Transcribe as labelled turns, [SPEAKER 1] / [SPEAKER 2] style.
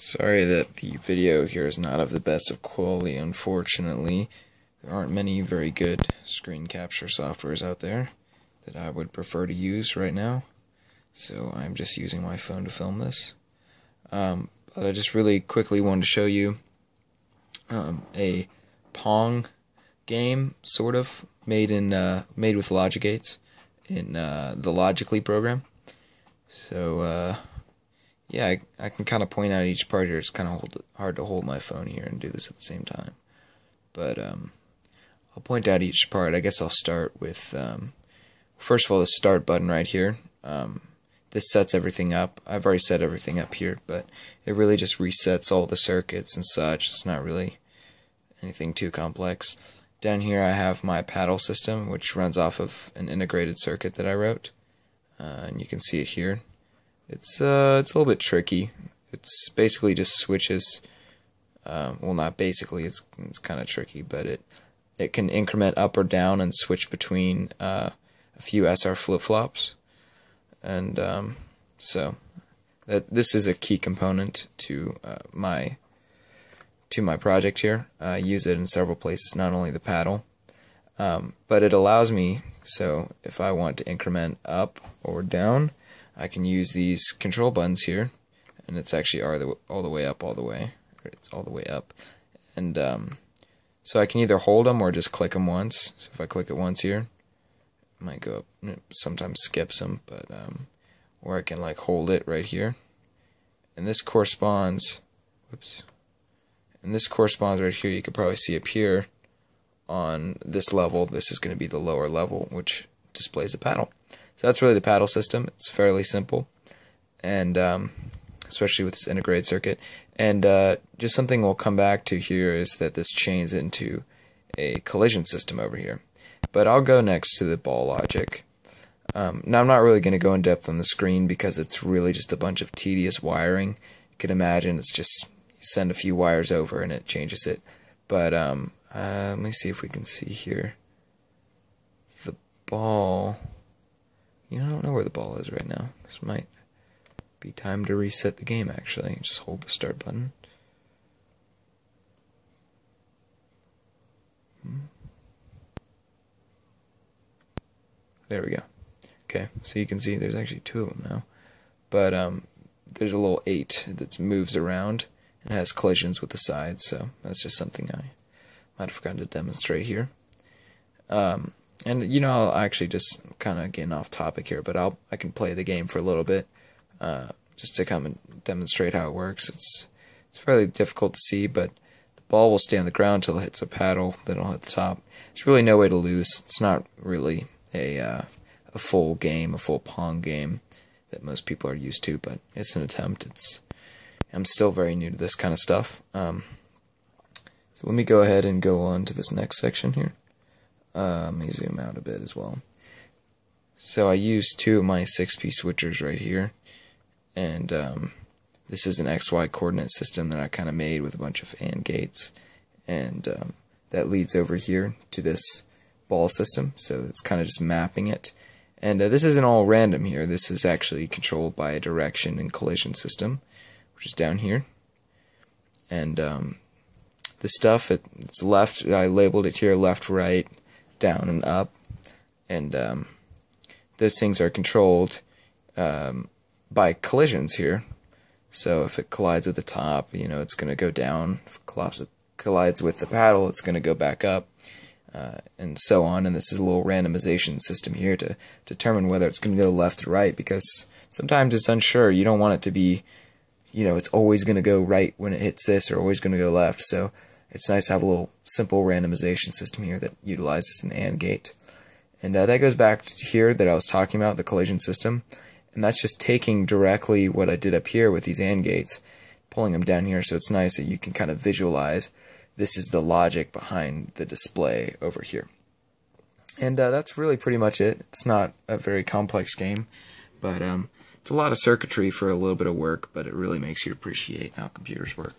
[SPEAKER 1] Sorry that the video here is not of the best of quality, unfortunately. There aren't many very good screen capture softwares out there that I would prefer to use right now, so I'm just using my phone to film this. But I just really quickly wanted to show you a Pong game, sort of, made with logic gates in the Logically program. So yeah, I can kind of point out each part here. It's kind of hard to hold my phone here and do this at the same time. But I'll point out each part. I guess I'll start with, first of all, the start button right here. This sets everything up. I've already set everything up here, but it really just resets all the circuits and such. It's not really anything too complex. Down here I have my paddle system, which runs off of an integrated circuit that I wrote. And you can see it here. It's a little bit tricky. It's basically just switches. Well, not basically. It's kind of tricky, but it can increment up or down and switch between a few SR flip-flops. And so this is a key component to my project here. I use it in several places, not only the paddle, but it allows me. So if I want to increment up or down, I can use these control buttons here, and it's actually all the way up, all the way. It's all the way up, and so I can either hold them or just click them once. So if I click it once here, it might go up. It sometimes skips them, but or I can like hold it right here, and this corresponds. Whoops. And this corresponds right here. You could probably see up here on this level. This is going to be the lower level, which displays the paddle. So that's really the paddle system. It's fairly simple, and especially with this integrated circuit. And just something we'll come back to here is that this chains into a collision system over here. But I'll go next to the ball logic. Now I'm not really going to go in depth on the screen because it's really just a bunch of tedious wiring. You can imagine it's just you send a few wires over and it changes it. But let me see if we can see here. The ball. I don't know where the ball is right now. This might be time to reset the game, actually. Just hold the start button. There we go. Okay, so you can see there's actually two of them now. But there's a little 8 that moves around and has collisions with the sides, so that's just something I might have forgotten to demonstrate here. And I'll actually just kind of getting off topic here, but I can play the game for a little bit, just to come and demonstrate how it works. It's fairly difficult to see, but the ball will stay on the ground until it hits a paddle, then it'll hit the top. There's really no way to lose. It's not really a full game, a full Pong game that most people are used to, but it's an attempt. I'm still very new to this kind of stuff. So let me go ahead and go on to this next section here. Let me zoom out a bit as well. So I used 2 of my 6-piece switchers right here, and this is an XY coordinate system that I kind of made with a bunch of AND gates, and that leads over here to this ball system, so it's kind of just mapping it. And this isn't all random here. This is actually controlled by a direction and collision system, which is down here. And the stuff, it's left, I labeled it here left, right, down, and up. And those things are controlled by collisions here. So if it collides with the top, it's going to go down. If it collides with the paddle, it's going to go back up. And so on. And this is a little randomization system here to determine whether it's going to go left or right, because sometimes it's unsure. You don't want it to be, it's always going to go right when it hits this, or always going to go left. So it's nice to have a little simple randomization system here that utilizes an AND gate. And that goes back to here that I was talking about, the collision system. And that's just taking directly what I did up here with these AND gates, pulling them down here, so it's nice that you can kind of visualize this is the logic behind the display over here. And that's really pretty much it. It's not a very complex game, but it's a lot of circuitry for a little bit of work, but it really makes you appreciate how computers work.